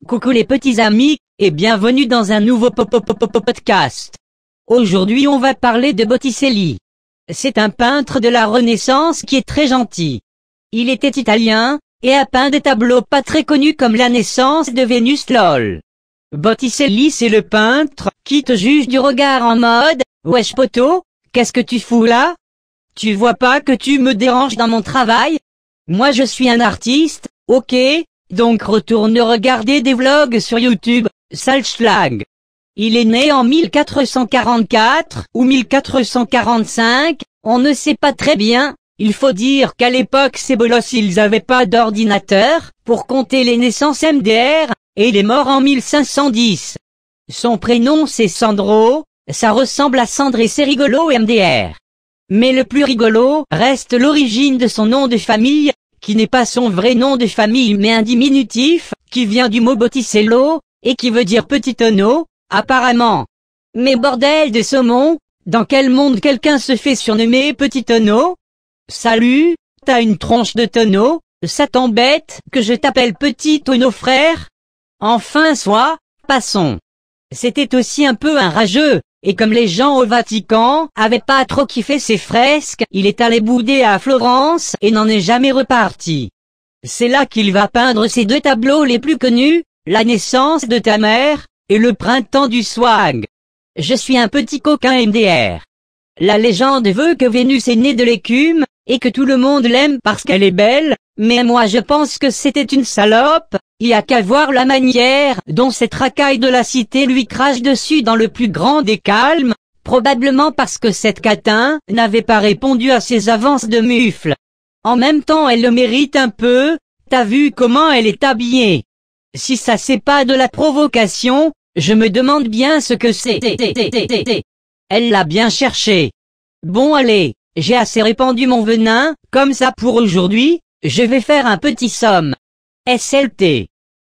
Coucou les petits amis, et bienvenue dans un nouveau podcast. Aujourd'hui on va parler de Botticelli. C'est un peintre de la Renaissance qui est très gentil. Il était italien, et a peint des tableaux pas très connus comme la naissance de Vénus lol. Botticelli c'est le peintre qui te juge du regard en mode « Wesh poto, qu'est-ce que tu fous là? Tu vois pas que tu me déranges dans mon travail? Moi je suis un artiste, ok, donc retourne regarder des vlogs sur YouTube, sale schlag. » Il est né en 1444 ou 1445, on ne sait pas très bien. Il faut dire qu'à l'époque ces bolosses ils avaient pas d'ordinateur pour compter les naissances MDR, et il est mort en 1510. Son prénom c'est Sandro, ça ressemble à Cendre et c'est rigolo MDR. Mais le plus rigolo reste l'origine de son nom de famille, qui n'est pas son vrai nom de famille mais un diminutif, qui vient du mot Botticello, et qui veut dire petit tonneau, apparemment. Mais bordel de saumon, dans quel monde quelqu'un se fait surnommer petit tonneau? Salut, t'as une tronche de tonneau, ça t'embête que je t'appelle petit tonneau frère? Enfin passons. C'était aussi un peu un rageux, et comme les gens au Vatican avaient pas trop kiffé ses fresques, il est allé bouder à Florence et n'en est jamais reparti. C'est là qu'il va peindre ses deux tableaux les plus connus, La naissance de ta mère, et Le printemps du swag. Je suis un petit coquin MDR. La légende veut que Vénus est née de l'écume, et que tout le monde l'aime parce qu'elle est belle, mais moi je pense que c'était une salope, il y a qu'à voir la manière dont cette racaille de la cité lui crache dessus dans le plus grand des calmes, probablement parce que cette catin n'avait pas répondu à ses avances de mufle. En même temps elle le mérite un peu, t'as vu comment elle est habillée? Si ça c'est pas de la provocation, je me demande bien ce que c'est. Elle l'a bien cherché. Bon allez, j'ai assez répandu mon venin, comme ça pour aujourd'hui, je vais faire un petit somme. SLT.